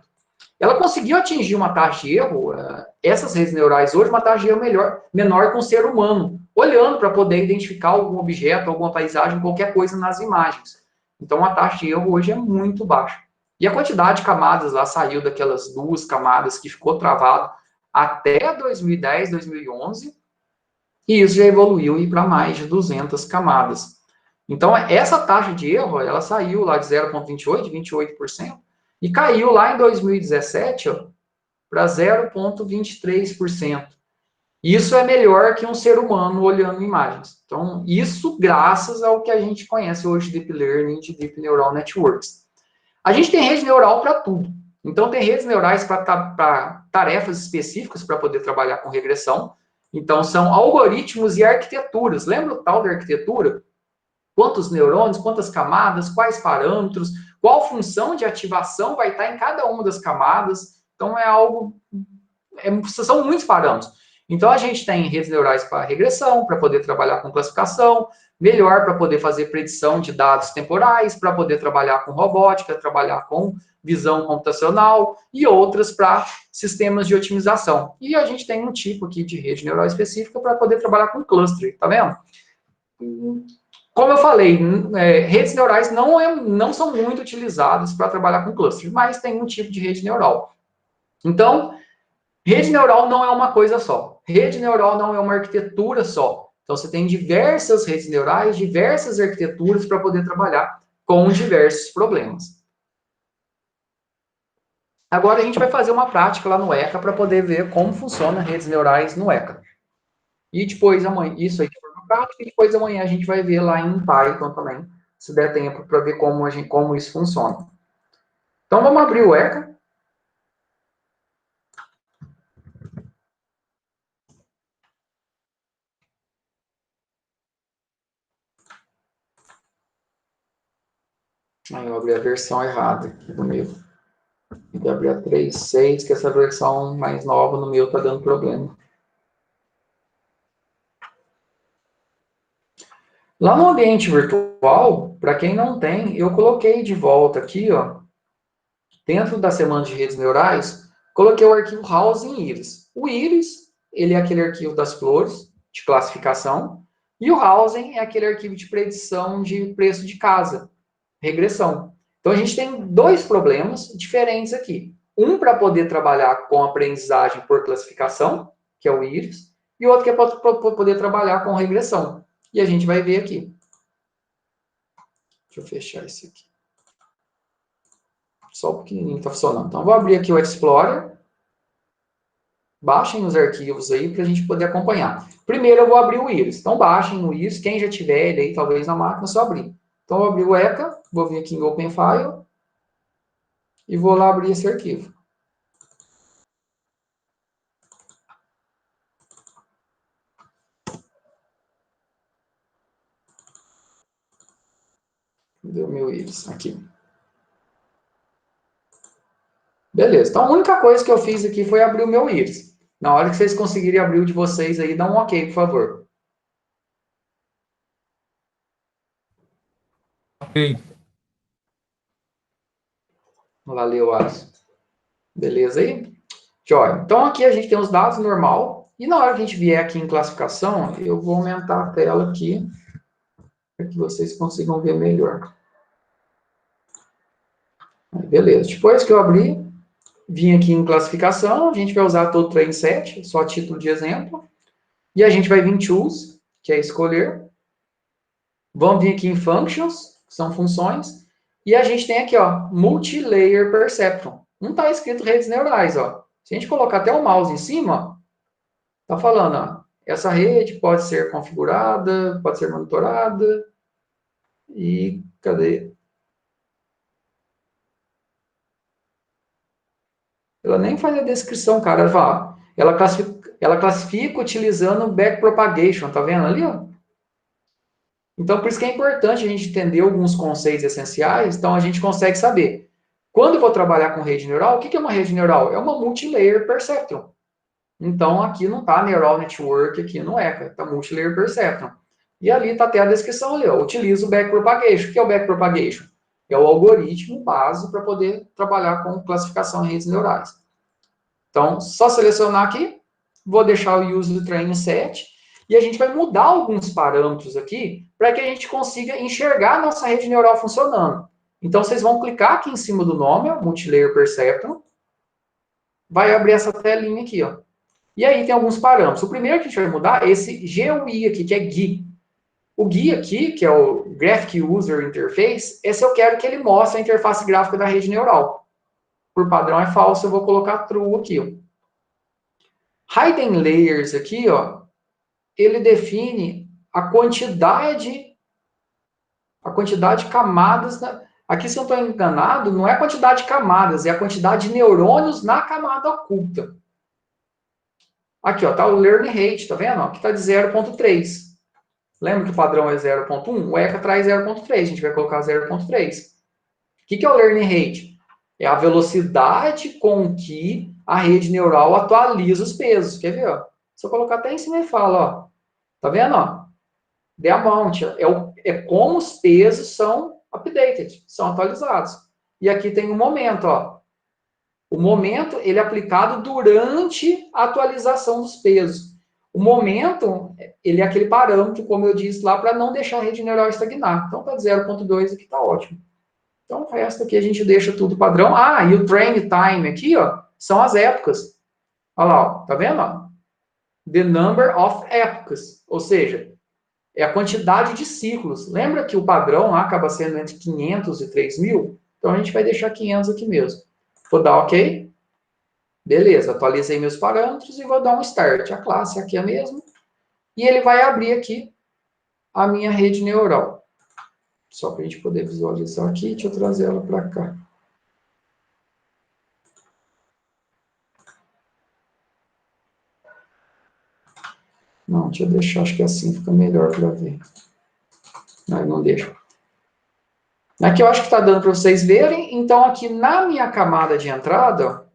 Ela conseguiu atingir uma taxa de erro, essas redes neurais hoje, uma taxa de erro menor que um ser humano, olhando para poder identificar algum objeto, alguma paisagem, qualquer coisa nas imagens. Então, a taxa de erro hoje é muito baixa. E a quantidade de camadas lá saiu daquelas 2 camadas que ficou travado até 2010, 2011, e isso já evoluiu para mais de 200 camadas. Então, essa taxa de erro, ela saiu lá de 0,28%, 28%, e caiu lá em 2017 para 0,23%. Isso é melhor que um ser humano olhando imagens. Então, isso graças ao que a gente conhece hoje de Deep Learning, de Deep Neural Networks. A gente tem rede neural para tudo. Então, tem redes neurais para tarefas específicas para poder trabalhar com regressão. Então, são algoritmos e arquiteturas. Lembra o tal da arquitetura? Quantos neurônios, quantas camadas, quais parâmetros, qual função de ativação vai estar em cada uma das camadas. Então, são muitos parâmetros. Então, a gente tem redes neurais para regressão, para poder trabalhar com classificação, melhor para poder fazer predição de dados temporais, para poder trabalhar com robótica, trabalhar com visão computacional e outras para sistemas de otimização. E a gente tem um tipo aqui de rede neural específica para poder trabalhar com cluster, tá vendo? Como eu falei, redes neurais não são muito utilizadas para trabalhar com cluster, mas tem um tipo de rede neural. Então, rede neural não é uma coisa só. Rede neural não é uma arquitetura só. Então, você tem diversas redes neurais, diversas arquiteturas para poder trabalhar com diversos problemas. Agora, a gente vai fazer uma prática lá no ECA para poder ver como funciona redes neurais no ECA. E depois, amanhã, isso aí foi uma prática, e depois amanhã a gente vai ver lá em Python também, se der tempo para ver como isso funciona. Então, vamos abrir o ECA. Aí eu abri a versão errada aqui do meu. Tem que abrir a 3.6, que essa versão mais nova no meu tá dando problema. Lá no ambiente virtual, para quem não tem, eu coloquei de volta aqui, ó, dentro da semana de redes neurais, coloquei o arquivo house em Iris. O Iris, ele é aquele arquivo das flores, de classificação, e o housing é aquele arquivo de predição de preço de casa, regressão. Então, a gente tem dois problemas diferentes aqui. Um para poder trabalhar com aprendizagem por classificação, que é o Iris, e outro que é para poder trabalhar com regressão. E a gente vai ver aqui. Deixa eu fechar esse aqui. Só o pequenininho está funcionando. Então, vou abrir aqui o Explorer. Baixem os arquivos aí para a gente poder acompanhar. Primeiro, eu vou abrir o Iris. Então, baixem o Iris. Quem já tiver ele aí, talvez na máquina, é só abrir. Então, eu vou abrir o ECA. Vou vir aqui em Open File. E vou lá abrir esse arquivo. Cadê o meu Iris? Aqui. Beleza. Então, a única coisa que eu fiz aqui foi abrir o meu Iris. Na hora que vocês conseguirem abrir o de vocês aí, dá um OK, por favor. Ok. Valeu, Alisson. Beleza aí? Jóia. Então, aqui a gente tem os dados normal. E na hora que a gente vier aqui em classificação, eu vou aumentar a tela aqui para que vocês consigam ver melhor. Beleza. Depois que eu abrir, vim aqui em classificação, a gente vai usar todo o Train Set, só título de exemplo. E a gente vai vir em Choose, que é escolher. Vamos vir aqui em Functions, que são funções. E a gente tem aqui, ó, Multilayer Perceptron. Não está escrito redes neurais, ó. Se a gente colocar até o mouse em cima, tá falando, ó, essa rede pode ser configurada, pode ser monitorada. E cadê? Ela nem faz a descrição, cara. Ela fala, ela classifica utilizando backpropagation, tá vendo ali, ó? Então, por isso que é importante a gente entender alguns conceitos essenciais, então a gente consegue saber. Quando eu vou trabalhar com rede neural, o que é uma rede neural? É uma multilayer perceptron. Então, aqui não está neural network, aqui no ECA, está multilayer perceptron. E ali está até a descrição ali, ó, utiliza o backpropagation. O que é o backpropagation? É o algoritmo base para poder trabalhar com classificação em redes neurais. Então, só selecionar aqui, vou deixar o use do training set, e a gente vai mudar alguns parâmetros aqui, para que a gente consiga enxergar a nossa rede neural funcionando. Então, vocês vão clicar aqui em cima do nome, ó, Multilayer Perceptron, vai abrir essa telinha aqui, ó. E aí tem alguns parâmetros. O primeiro que a gente vai mudar é esse GUI aqui, que é GUI. O GUI aqui, que é o Graphic User Interface, esse eu quero que ele mostre a interface gráfica da rede neural. Por padrão é falso, eu vou colocar true aqui, ó. Hidden Layers aqui, ó, ele define a quantidade de camadas. Aqui, se eu não estou enganado, não é a quantidade de camadas, é a quantidade de neurônios na camada oculta. Aqui, ó, tá o Learning Rate, tá vendo? Aqui tá de 0.3. Lembra que o padrão é 0.1? O ECA traz 0.3, a gente vai colocar 0.3. O que é o Learning Rate? É a velocidade com que a rede neural atualiza os pesos. Quer ver? Ó? Se eu colocar até em cima e fala, ó, tá vendo? Ó? The amount é como os pesos são updated, são atualizados. E aqui tem um momento, ó. O momento ele é aplicado durante a atualização dos pesos. O momento ele é aquele parâmetro, como eu disse lá, para não deixar a rede neural estagnar. Então tá de 0.2 aqui, tá ótimo. Então, o resto aqui a gente deixa tudo padrão. Ah, e o train time aqui, ó, são as épocas. Olha lá, ó, tá vendo? Ó? The number of épocas. Ou seja, é a quantidade de ciclos. Lembra que o padrão lá acaba sendo entre 500 e 3.000? Então, a gente vai deixar 500 aqui mesmo. Vou dar OK. Beleza, atualizei meus parâmetros e vou dar um Start. A classe aqui é a mesma. E ele vai abrir aqui a minha rede neural. Só para a gente poder visualizar aqui, deixa eu trazer ela para cá. Não, deixa eu deixar, acho que assim fica melhor para ver. Não, não deixa. Aqui eu acho que está dando para vocês verem. Então, aqui na minha camada de entrada,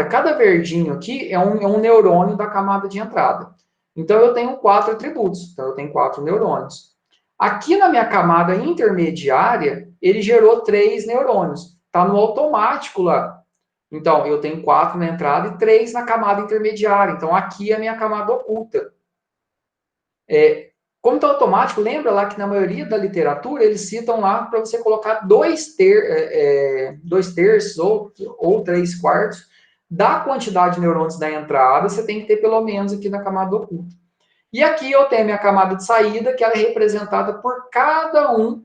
cada verdinho aqui é um neurônio da camada de entrada. Então, eu tenho 4 atributos. Então, eu tenho 4 neurônios. Aqui na minha camada intermediária, ele gerou 3 neurônios. Está no automático lá. Então, eu tenho 4 na entrada e 3 na camada intermediária. Então, aqui é a minha camada oculta. Como está automático, lembra lá que na maioria da literatura eles citam lá para você colocar 2 terços ou 3 quartos da quantidade de neurônios da entrada, você tem que ter pelo menos aqui na camada oculta. E aqui eu tenho a minha camada de saída, que ela é representada por cada um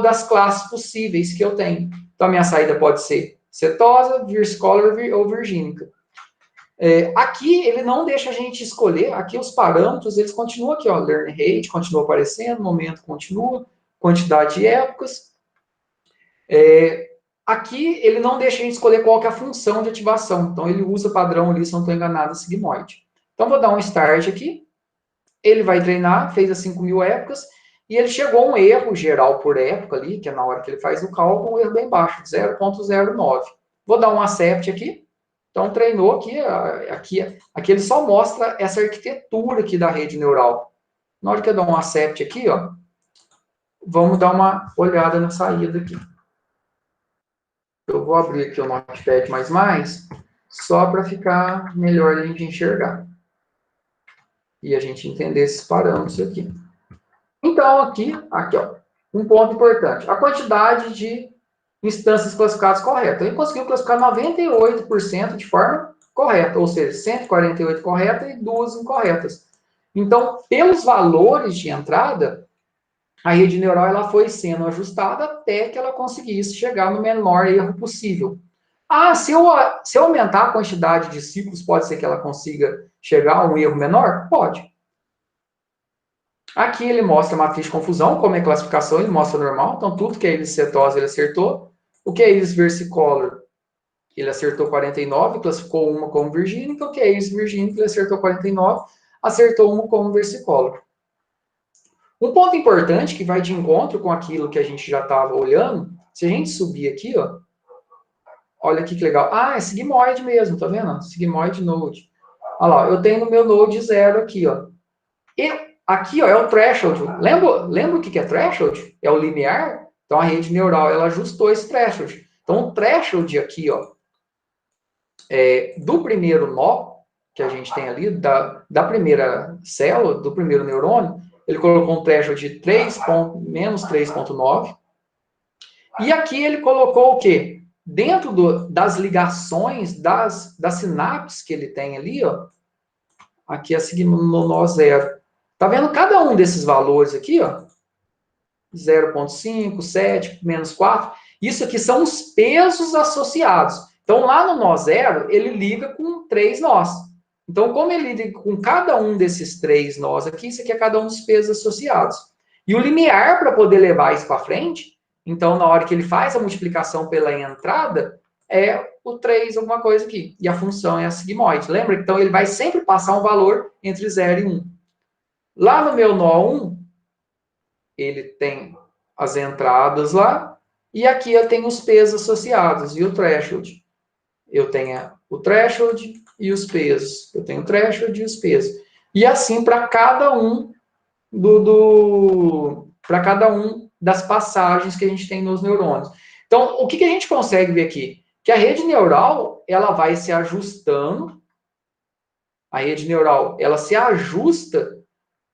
das classes possíveis que eu tenho. Então, a minha saída pode ser setosa, versicolor ou virgínica. Aqui ele não deixa a gente escolher, aqui os parâmetros, eles continuam aqui, ó, learn rate continua aparecendo, momento continua, quantidade de épocas. Aqui ele não deixa a gente escolher qual que é a função de ativação, então ele usa padrão ali, se não estou enganado, sigmoide. Então vou dar um start aqui, ele vai treinar, fez as 5.000 épocas, e ele chegou a um erro geral por época ali, que é na hora que ele faz o cálculo, um erro bem baixo, 0,09. Vou dar um accept aqui. Então, treinou aqui ele só mostra essa arquitetura aqui da rede neural. Na hora que eu dar um accept aqui, ó, vamos dar uma olhada na saída aqui. Eu vou abrir aqui o Notepad++, só para ficar melhor a gente enxergar. E a gente entender esses parâmetros aqui. Então, aqui ó, um ponto importante. A quantidade de instâncias classificadas corretas. Ele conseguiu classificar 98% de forma correta, ou seja, 148 corretas e 2 incorretas. Então, pelos valores de entrada, a rede neural ela foi sendo ajustada até que ela conseguisse chegar no menor erro possível. Se eu aumentar a quantidade de ciclos, pode ser que ela consiga chegar a um erro menor? Pode. Aqui ele mostra a matriz de confusão, como é a classificação, ele mostra normal, então tudo que é íris cetose ele acertou. O que é íris versicolor, ele acertou 49, classificou uma como virgínica. O que é íris virgínica, ele acertou 49, acertou uma como versicolor. Um ponto importante que vai de encontro com aquilo que a gente já estava olhando, se a gente subir aqui, ó, olha aqui que legal. É sigmoide mesmo, tá vendo? Sigmoide node. Olha lá, eu tenho no meu node 0 aqui, ó. E aqui, ó, é o threshold. Lembra o que é threshold? É o limiar. Então, a rede neural, ela ajustou esse threshold. Então, o threshold aqui, ó, do primeiro nó que a gente tem ali, da primeira célula, do primeiro neurônio, ele colocou um threshold de menos 3,9. E aqui ele colocou o quê? Dentro das ligações, das sinapses que ele tem ali, ó, aqui é no nó 0. Tá vendo cada um desses valores aqui, ó? 0,5, 7, menos 4. Isso aqui são os pesos associados. Então, lá no nó 0, ele liga com 3 nós. Então, como ele liga com cada um desses 3 nós aqui, isso aqui é cada um dos pesos associados. E o limiar, para poder levar isso para frente, então, na hora que ele faz a multiplicação pela entrada, é o 3 alguma coisa aqui. E a função é a sigmoide. Lembra? Então, ele vai sempre passar um valor entre 0 e 1. Lá no meu nó 1, ele tem as entradas lá, e aqui eu tenho os pesos associados, e o threshold. Eu tenho o threshold e os pesos. Eu tenho o threshold e os pesos. E assim para cada um para cada um das passagens que a gente tem nos neurônios. Então, o que a gente consegue ver aqui? Que a rede neural, ela vai se ajustando, a rede neural, ela se ajusta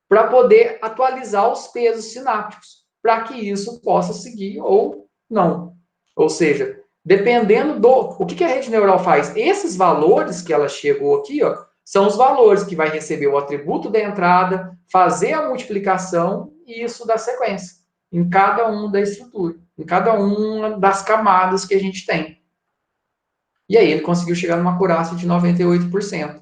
para poder atualizar os pesos sinápticos, para que isso possa seguir ou não. Ou seja, dependendo o que a rede neural faz, esses valores que ela chegou aqui, ó, são os valores que vai receber o atributo da entrada, fazer a multiplicação e isso dá sequência em cada um da estrutura, em cada uma das camadas que a gente tem. E aí ele conseguiu chegar numa acurácia de 98%.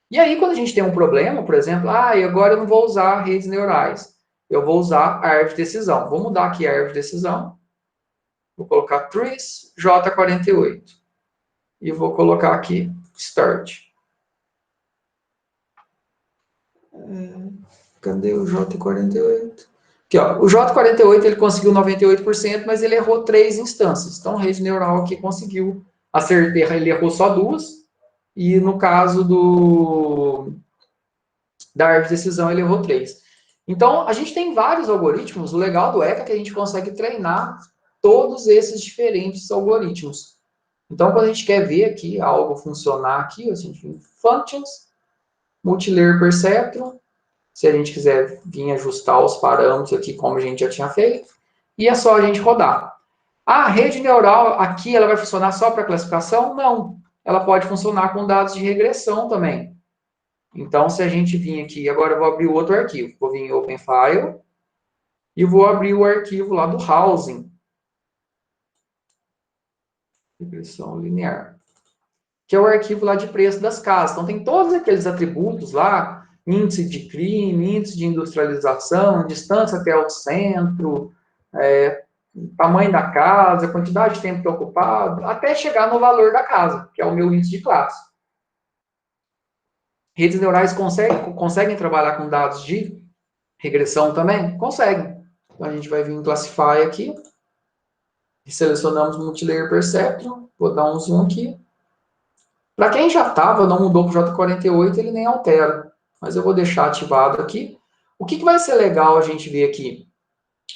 E aí, quando a gente tem um problema, por exemplo, e agora eu não vou usar redes neurais, eu vou usar a árvore de decisão. Vou mudar aqui a árvore de decisão. Vou colocar trees J48. E vou colocar aqui start. Cadê o J48? Aqui, ó, o J48 ele conseguiu 98%, mas ele errou 3 instâncias. Então, a rede neural aqui conseguiu acertar, ele errou só 2, e no caso da árvore de decisão ele errou 3. Então, a gente tem vários algoritmos. O legal do ECA é que a gente consegue treinar todos esses diferentes algoritmos. Então, quando a gente quer ver aqui algo funcionar aqui, a gente vem functions, multilayer perceptron, se a gente quiser vir ajustar os parâmetros aqui, como a gente já tinha feito, e é só a gente rodar. A rede neural aqui, ela vai funcionar só para classificação? Não. Ela pode funcionar com dados de regressão também. Então, se a gente vir aqui, agora eu vou abrir o outro arquivo. Vou vir em Open File e vou abrir o arquivo lá do Housing. Regressão linear. Que é o arquivo lá de preço das casas. Então, tem todos aqueles atributos lá, índice de crime, índice de industrialização, distância até o centro, tamanho da casa, quantidade de tempo ocupado, até chegar no valor da casa, que é o meu índice de classe. Redes neurais conseguem trabalhar com dados de regressão também? Conseguem. Então, a gente vai vir em Classify aqui, e selecionamos Multilayer Perceptron, vou dar um zoom aqui. Para quem já estava, não mudou para o J48, ele nem altera. Mas eu vou deixar ativado aqui. O que vai ser legal a gente ver aqui?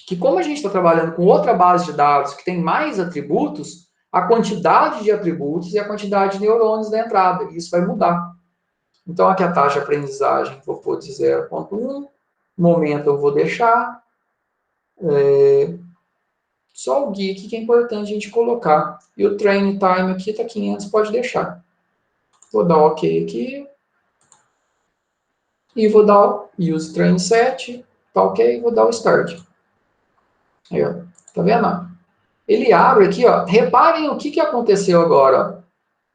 Que como a gente está trabalhando com outra base de dados que tem mais atributos, a quantidade de atributos e a quantidade de neurônios da entrada. Isso vai mudar. Então, aqui a taxa de aprendizagem, vou pôr de 0,1. Momento eu vou deixar. Só o guia aqui que é importante a gente colocar. E o train time aqui está 500, pode deixar. Vou dar OK aqui. E vou dar o use train set. Tá OK, vou dar o start. Aí, ó. Tá vendo? Ele abre aqui, ó. Reparem o que aconteceu agora.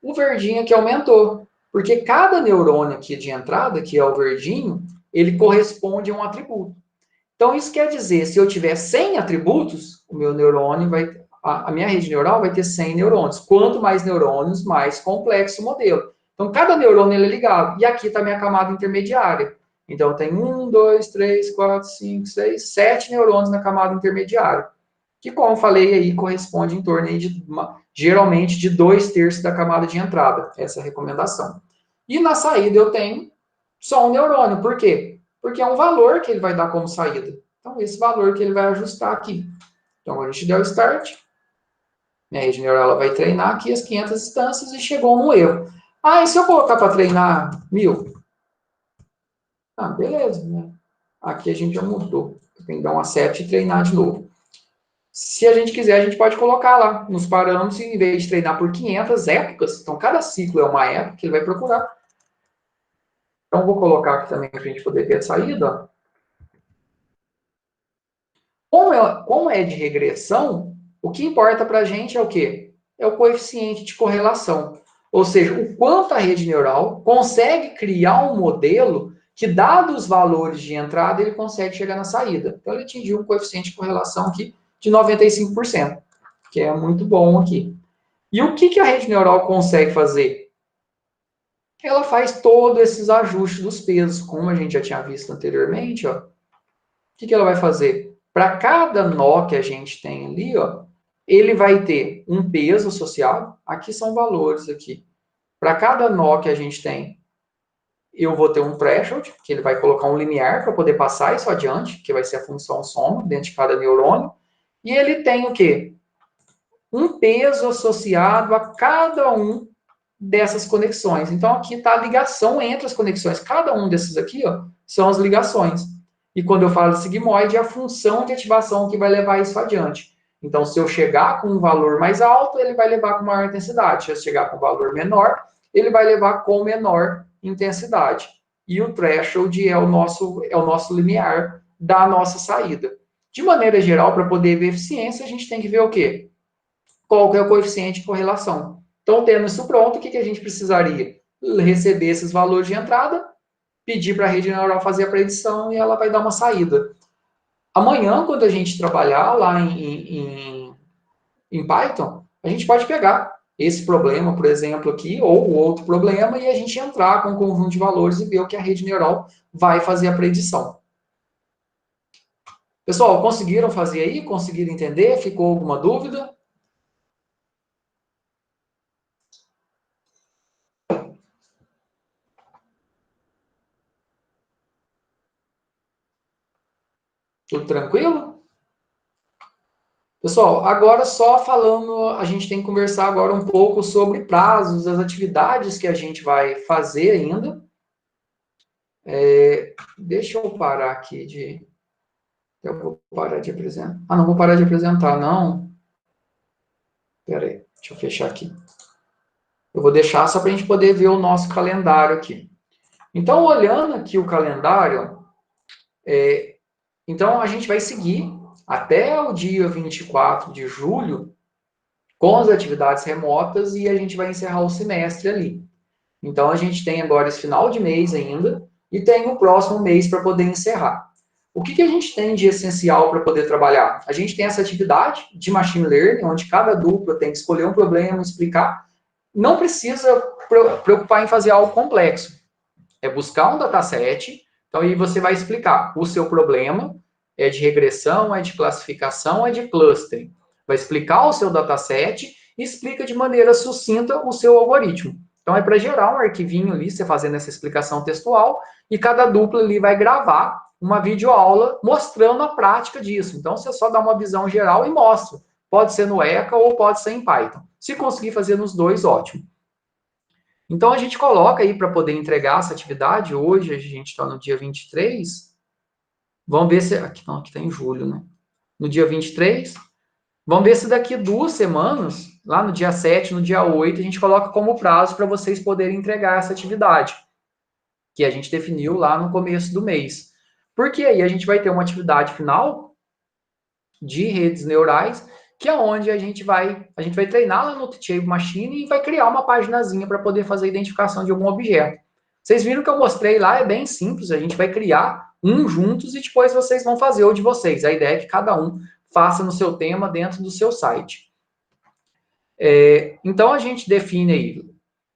Ó. O verdinho aqui aumentou. Porque cada neurônio aqui de entrada, que é o verdinho, ele corresponde a um atributo. Então, isso quer dizer, se eu tiver 100 atributos, o meu neurônio vai... A minha rede neural vai ter 100 neurônios. Quanto mais neurônios, mais complexo o modelo. Então, cada neurônio ele é ligado. E aqui está a minha camada intermediária. Então, tem 1, 2, 3, 4, 5, 6, 7 neurônios na camada intermediária. Que, como eu falei aí, corresponde em torno aí de, geralmente, de 2/3 da camada de entrada. Essa é a recomendação. E na saída eu tenho só um neurônio. Por quê? Porque é um valor que ele vai dar como saída. Então, esse valor que ele vai ajustar aqui. Então, a gente deu o start. Minha rede neural ela vai treinar aqui as 500 instâncias e chegou no erro. Ah, e se eu colocar para treinar 1000? Ah, beleza, né? Aqui a gente já mudou. Tem que dar um accept e treinar de novo. Se a gente quiser, a gente pode colocar lá nos parâmetros, em vez de treinar por 500 épocas, então cada ciclo é uma época que ele vai procurar. Então, vou colocar aqui também para a gente poder ver a saída. Como é de regressão, o que importa para a gente é o quê? É o coeficiente de correlação. Ou seja, o quanto a rede neural consegue criar um modelo que, dados os valores de entrada, ele consegue chegar na saída. Então, ele atingiu um coeficiente de correlação aqui de 95%, que é muito bom aqui. E o que a rede neural consegue fazer? Ela faz todos esses ajustes dos pesos, como a gente já tinha visto anteriormente. Ó. O que ela vai fazer? Para cada nó que a gente tem ali, ó, ele vai ter um peso associado. Aqui são valores aqui. Para cada nó que a gente tem, eu vou ter um threshold, que ele vai colocar um limiar para poder passar isso adiante, que vai ser a função soma dentro de cada neurônio. E ele tem o quê? Um peso associado a cada um dessas conexões. Então, aqui está a ligação entre as conexões. Cada um desses aqui, ó, são as ligações. E quando eu falo de sigmoide, é a função de ativação que vai levar isso adiante. Então, se eu chegar com um valor mais alto, ele vai levar com maior intensidade. Se eu chegar com um valor menor, ele vai levar com menor intensidade. E o threshold é o nosso limiar da nossa saída. De maneira geral, para poder ver eficiência, a gente tem que ver o quê? Qual que é o coeficiente de correlação. Então, tendo isso pronto, o que a gente precisaria? Receber esses valores de entrada, pedir para a rede neural fazer a predição e ela vai dar uma saída. Amanhã, quando a gente trabalhar lá em Python, a gente pode pegar esse problema, por exemplo, aqui, ou outro problema, e a gente entrar com um conjunto de valores e ver o que a rede neural vai fazer a predição. Pessoal, conseguiram fazer aí? Conseguiram entender? Ficou alguma dúvida? Tudo tranquilo? Pessoal, agora só falando, a gente tem que conversar agora um pouco sobre prazos, as atividades que a gente vai fazer ainda. Deixa eu parar aqui de... Eu vou parar de apresentar. Ah, não vou parar de apresentar, não. Espera aí, deixa eu fechar aqui. Eu vou deixar só para a gente poder ver o nosso calendário aqui. Então, olhando aqui o calendário, então a gente vai seguir até o dia 24 de julho com as atividades remotas e a gente vai encerrar o semestre ali. Então, a gente tem agora esse final de mês ainda e tem o próximo mês para poder encerrar. O que a gente tem de essencial para poder trabalhar? A gente tem essa atividade de machine learning, onde cada dupla tem que escolher um problema, explicar. Não precisa preocupar em fazer algo complexo. É buscar um dataset, então aí você vai explicar o seu problema, é de regressão, é de classificação, é de clustering. Vai explicar o seu dataset e explica de maneira sucinta o seu algoritmo. Então é para gerar um arquivinho ali, você fazendo essa explicação textual, e cada dupla ali vai gravar uma videoaula mostrando a prática disso. Então você só dá uma visão geral e mostra. Pode ser no ECA ou pode ser em Python. Se conseguir fazer nos dois, ótimo. Então, a gente coloca aí para poder entregar essa atividade. Hoje, a gente está no dia 23. Vamos ver se... Aqui não, aqui está em julho, né? No dia 23. Vamos ver se daqui 2 semanas, lá no dia 7, no dia 8, a gente coloca como prazo para vocês poderem entregar essa atividade, que a gente definiu lá no começo do mês. Porque aí a gente vai ter uma atividade final de redes neurais, que é onde a gente vai treinar lá no Teachable Machine e vai criar uma paginazinha para poder fazer a identificação de algum objeto. Vocês viram que eu mostrei lá, é bem simples, a gente vai criar um juntos e depois vocês vão fazer o de vocês. A ideia é que cada um faça no seu tema dentro do seu site. Então a gente define aí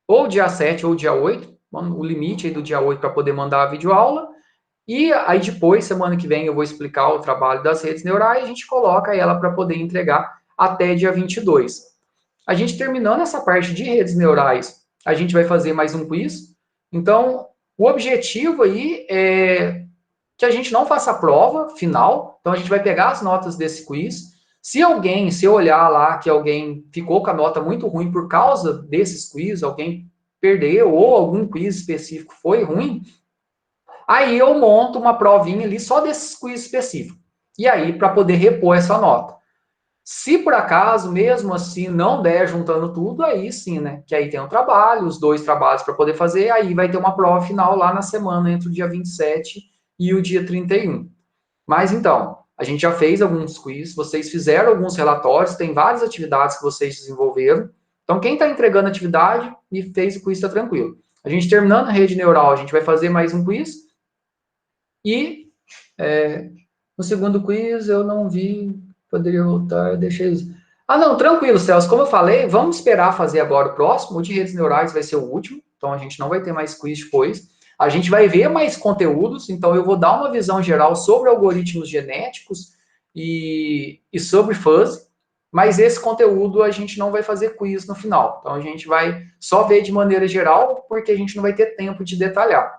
ou dia 7 ou dia 8, o limite aí do dia 8 para poder mandar a videoaula. E aí depois, semana que vem, eu vou explicar o trabalho das redes neurais, a gente coloca ela para poder entregar até dia 22. A gente terminando essa parte de redes neurais, a gente vai fazer mais um quiz. Então, o objetivo aí é que a gente não faça a prova final. Então, a gente vai pegar as notas desse quiz. Se eu olhar lá que alguém ficou com a nota muito ruim por causa desses quiz, alguém perdeu ou algum quiz específico foi ruim, aí eu monto uma provinha ali só desses quiz específicos. E aí, para poder repor essa nota. Se por acaso, mesmo assim, não der juntando tudo, aí sim, né? Que aí tem o trabalho, os 2 trabalhos para poder fazer, aí vai ter uma prova final lá na semana, entre o dia 27 e o dia 31. Mas então, a gente já fez alguns quiz, vocês fizeram alguns relatórios, tem várias atividades que vocês desenvolveram. Então, quem está entregando atividade e fez o quiz está tranquilo. A gente terminando a rede neural, a gente vai fazer mais um quiz. E no segundo quiz eu não vi, poderia voltar, deixei... Ah, não, tranquilo, Celso. Como eu falei, vamos esperar fazer agora o próximo. O de redes neurais vai ser o último, então a gente não vai ter mais quiz depois. A gente vai ver mais conteúdos, então eu vou dar uma visão geral sobre algoritmos genéticos e sobre fuzzy, mas esse conteúdo a gente não vai fazer quiz no final. Então a gente vai só ver de maneira geral, porque a gente não vai ter tempo de detalhar.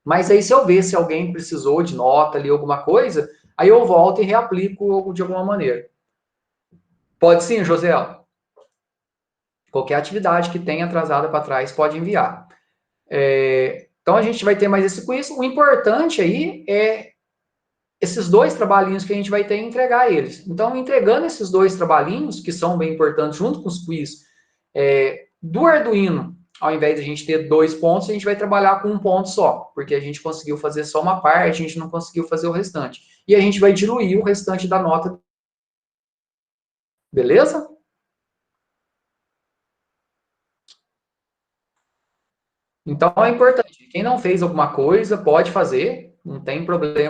Mas aí, se eu ver se alguém precisou de nota ali, alguma coisa, aí eu volto e reaplico de alguma maneira. Pode sim, José. Qualquer atividade que tenha atrasada para trás, pode enviar. Então, a gente vai ter mais esse quiz. O importante aí é esses 2 trabalhinhos que a gente vai ter e entregar eles. Então, entregando esses 2 trabalhinhos, que são bem importantes, junto com os quiz do Arduino, ao invés de a gente ter 2 pontos, a gente vai trabalhar com 1 ponto só, porque a gente conseguiu fazer só uma parte, a gente não conseguiu fazer o restante. E a gente vai diluir o restante da nota. Beleza? Então é importante. Quem não fez alguma coisa, pode fazer, não tem problema